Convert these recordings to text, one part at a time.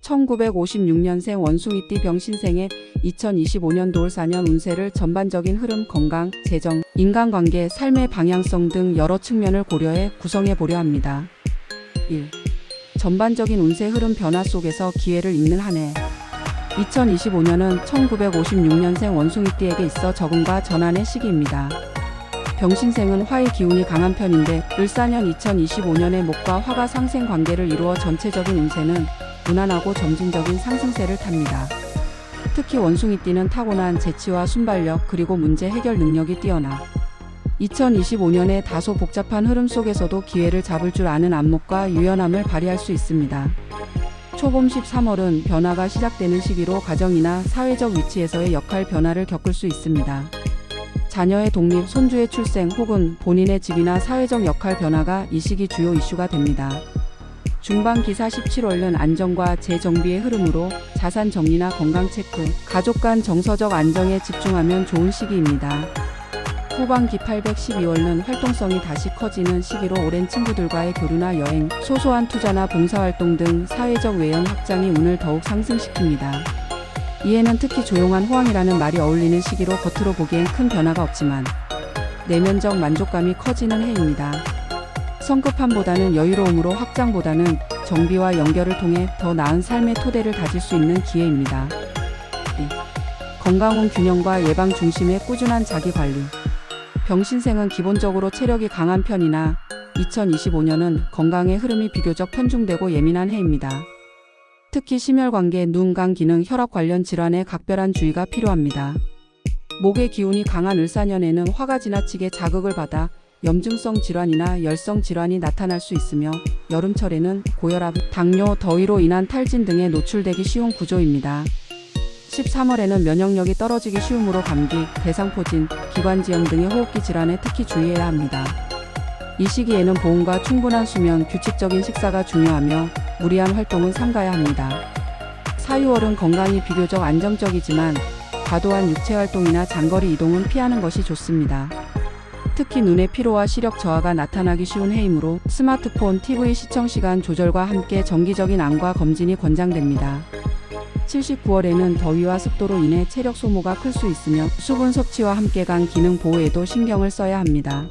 1956년생 원숭이띠 병신생의 2025년 돌4년 운세를 전반적인 흐름, 건강, 재정, 인간관계, 삶의 방향성 등 여러 측면을 고려해 구성해 보려 합니다. 1. 전반적인 운세 흐름 변화 속에서 기회를 읽는 한 해. 2025년은 1956년생 원숭이띠에게 있어 적응과 전환의 시기입니다. 병신생은 화의 기운이 강한 편인데 을사년 2025년에 목과 화가 상생 관계를 이루어 전체적인 운세는 무난하고 점진적인 상승세를 탑니다. 특히 원숭이띠는 타고난 재치와 순발력 그리고 문제 해결 능력이 뛰어나 2025년에 다소 복잡한 흐름 속에서도 기회를 잡을 줄 아는 안목과 유연함을 발휘할 수 있습니다. 초봄 13월은 변화가 시작되는 시기로 가정이나 사회적 위치에서의 역할 변화를 겪을 수 있습니다. 자녀의 독립, 손주의 출생 혹은 본인의 직이나 사회적 역할 변화가 이 시기 주요 이슈가 됩니다. 중반기사 17월은 안정과 재정비의 흐름으로 자산 정리나 건강 체크, 가족 간 정서적 안정에 집중하면 좋은 시기입니다. 후반기 812월은 활동성이 다시 커지는 시기로 오랜 친구들과의 교류나 여행, 소소한 투자나 봉사활동 등 사회적 외연 확장이 운을 더욱 상승시킵니다. 이해는 특히 조용한 호황이라는 말이 어울리는 시기로 겉으로 보기엔 큰 변화가 없지만 내면적 만족감이 커지는 해입니다. 성급함보다는 여유로움으로 확장보다는 정비와 연결을 통해 더 나은 삶의 토대를 다질 수 있는 기회입니다. 2. 건강은 균형과 예방 중심의 꾸준한 자기관리. 병신생은 기본적으로 체력이 강한 편이나 2025년은 건강의 흐름이 비교적 편중되고 예민한 해입니다. 특히 심혈관계, 눈, 간 기능, 혈압 관련 질환에 각별한 주의가 필요합니다. 목의 기운이 강한 을사년에는 화가 지나치게 자극을 받아 염증성 질환이나 열성 질환이 나타날 수 있으며 여름철에는 고혈압, 당뇨, 더위로 인한 탈진 등에 노출되기 쉬운 구조입니다. 13월에는 면역력이 떨어지기 쉬우므로 감기, 대상포진, 기관지염 등의 호흡기 질환에 특히 주의해야 합니다. 이 시기에는 보온과 충분한 수면, 규칙적인 식사가 중요하며 무리한 활동은 삼가야 합니다. 4, 6월은 건강이 비교적 안정적이지만 과도한 육체활동이나 장거리 이동은 피하는 것이 좋습니다. 특히 눈의 피로와 시력 저하가 나타나기 쉬운 해이므로 스마트폰, TV 시청시간 조절과 함께 정기적인 안과 검진이 권장됩니다. 79월에는 더위와 습도로 인해 체력 소모가 클 수 있으며 수분 섭취와 함께 간 기능 보호에도 신경을 써야 합니다.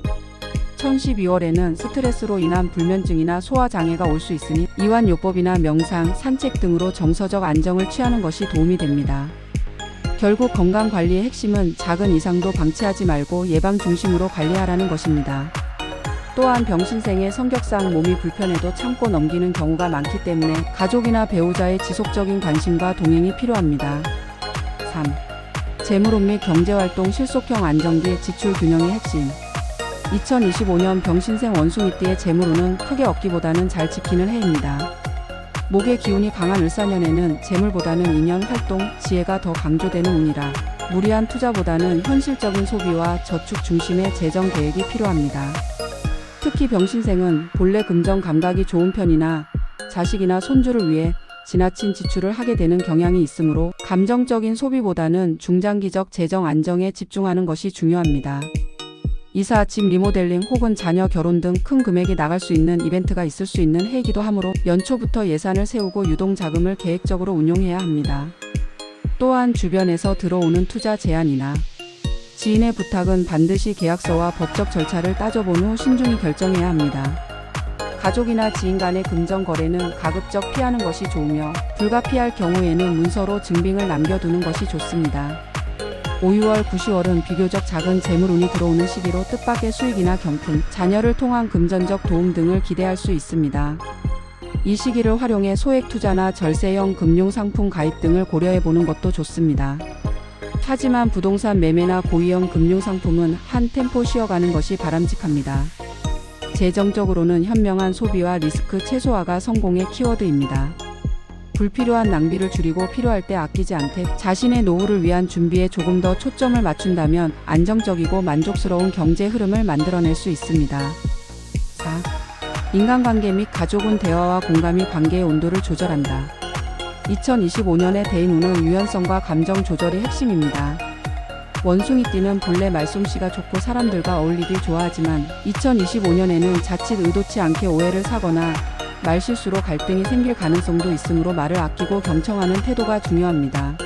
1012월에는 스트레스로 인한 불면증이나 소화장애가 올 수 있으니 이완요법이나 명상, 산책 등으로 정서적 안정을 취하는 것이 도움이 됩니다. 결국 건강관리의 핵심은 작은 이상도 방치하지 말고 예방 중심으로 관리하라는 것입니다. 또한 병신생의 성격상 몸이 불편해도 참고 넘기는 경우가 많기 때문에 가족이나 배우자의 지속적인 관심과 동행이 필요합니다. 3. 재물운 및 경제활동 실속형 안정기 지출 균형의 핵심. 2025년 병신생 원숭이띠의 재물운은 크게 얻기보다는 잘 지키는 해입니다. 목의 기운이 강한 을사년에는 재물보다는 인연, 활동, 지혜가 더 강조되는 운이라 무리한 투자보다는 현실적인 소비와 저축 중심의 재정 계획이 필요합니다. 특히 병신생은 본래 금전 감각이 좋은 편이나 자식이나 손주를 위해 지나친 지출을 하게 되는 경향이 있으므로 감정적인 소비보다는 중장기적 재정 안정에 집중하는 것이 중요합니다. 이사, 집 리모델링 혹은 자녀 결혼 등 큰 금액이 나갈 수 있는 이벤트가 있을 수 있는 해이기도 하므로 연초부터 예산을 세우고 유동자금을 계획적으로 운용해야 합니다. 또한 주변에서 들어오는 투자 제안이나 지인의 부탁은 반드시 계약서와 법적 절차를 따져본 후 신중히 결정해야 합니다. 가족이나 지인 간의 금전 거래는 가급적 피하는 것이 좋으며 불가피할 경우에는 문서로 증빙을 남겨두는 것이 좋습니다. 5, 6월, 9, 10월은 비교적 작은 재물운이 들어오는 시기로 뜻밖의 수익이나 경품, 자녀를 통한 금전적 도움 등을 기대할 수 있습니다. 이 시기를 활용해 소액 투자나 절세형 금융상품 가입 등을 고려해보는 것도 좋습니다. 하지만 부동산 매매나 고위험 금융상품은 한 템포 쉬어가는 것이 바람직합니다. 재정적으로는 현명한 소비와 리스크 최소화가 성공의 키워드입니다. 불필요한 낭비를 줄이고 필요할 때 아끼지 않되 자신의 노후를 위한 준비에 조금 더 초점을 맞춘다면 안정적이고 만족스러운 경제 흐름을 만들어낼 수 있습니다. 4. 인간관계 및 가족은 대화와 공감이 관계의 온도를 조절한다. 2025년의 대인운은 유연성과 감정 조절이 핵심입니다. 원숭이띠는 본래 말솜씨가 좋고 사람들과 어울리길 좋아하지만 2025년에는 자칫 의도치 않게 오해를 사거나 말실수로 갈등이 생길 가능성도 있으므로 말을 아끼고 경청하는 태도가 중요합니다.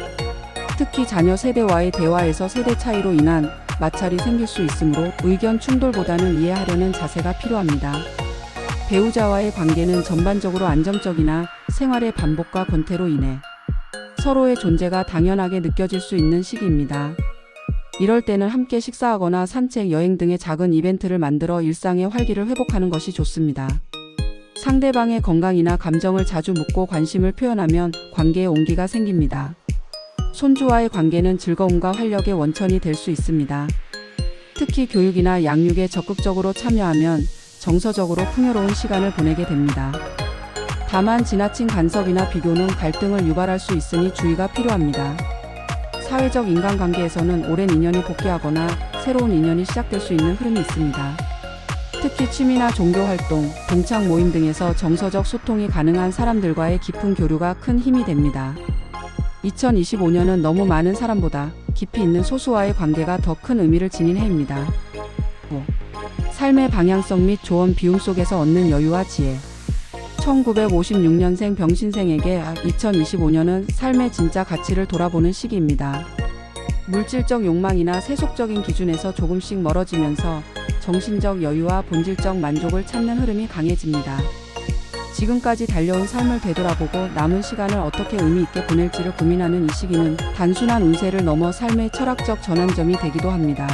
특히 자녀 세대와의 대화에서 세대 차이로 인한 마찰이 생길 수 있으므로 의견 충돌보다는 이해하려는 자세가 필요합니다. 배우자와의 관계는 전반적으로 안정적이나 생활의 반복과 권태로 인해 서로의 존재가 당연하게 느껴질 수 있는 시기입니다. 이럴 때는 함께 식사하거나 산책, 여행 등의 작은 이벤트를 만들어 일상의 활기를 회복하는 것이 좋습니다. 상대방의 건강이나 감정을 자주 묻고 관심을 표현하면 관계에 온기가 생깁니다. 손주와의 관계는 즐거움과 활력의 원천이 될 수 있습니다. 특히 교육이나 양육에 적극적으로 참여하면 정서적으로 풍요로운 시간을 보내게 됩니다. 다만 지나친 간섭이나 비교는 갈등을 유발할 수 있으니 주의가 필요합니다. 사회적 인간관계에서는 오랜 인연이 복귀하거나 새로운 인연이 시작될 수 있는 흐름이 있습니다. 특히 취미나 종교활동, 동창 모임 등에서 정서적 소통이 가능한 사람들과의 깊은 교류가 큰 힘이 됩니다. 2025년은 너무 많은 사람보다 깊이 있는 소수와의 관계가 더 큰 의미를 지닌 해입니다. 삶의 방향성 및 조언 비움 속에서 얻는 여유와 지혜. 1956년생 병신생에게 2025년은 삶의 진짜 가치를 돌아보는 시기입니다. 물질적 욕망이나 세속적인 기준에서 조금씩 멀어지면서 정신적 여유와 본질적 만족을 찾는 흐름이 강해집니다. 지금까지 달려온 삶을 되돌아보고 남은 시간을 어떻게 의미 있게 보낼지를 고민하는 이 시기는 단순한 운세를 넘어 삶의 철학적 전환점이 되기도 합니다.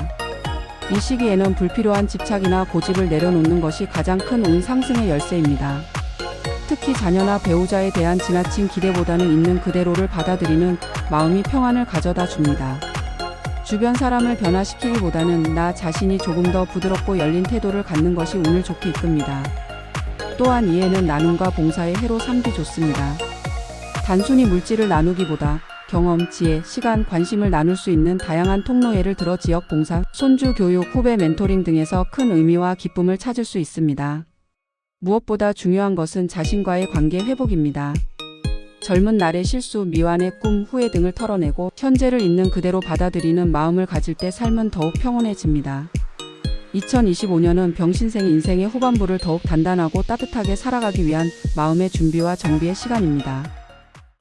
이 시기에는 불필요한 집착이나 고집을 내려놓는 것이 가장 큰 운 상승의 열쇠입니다. 특히 자녀나 배우자에 대한 지나친 기대보다는 있는 그대로를 받아들이는 마음이 평안을 가져다 줍니다. 주변 사람을 변화시키기보다는 나 자신이 조금 더 부드럽고 열린 태도를 갖는 것이 운을 좋게 이끕니다. 또한 이해는 나눔과 봉사의 해로 삼기 좋습니다. 단순히 물질을 나누기보다 경험, 지혜, 시간, 관심을 나눌 수 있는 다양한 통로 예를 들어 지역 봉사, 손주 교육, 후배 멘토링 등에서 큰 의미와 기쁨을 찾을 수 있습니다. 무엇보다 중요한 것은 자신과의 관계 회복입니다. 젊은 날의 실수, 미완의 꿈, 후회 등을 털어내고 현재를 있는 그대로 받아들이는 마음을 가질 때 삶은 더욱 평온해집니다. 2025년은 병신생 인생의 후반부를 더욱 단단하고 따뜻하게 살아가기 위한 마음의 준비와 정비의 시간입니다.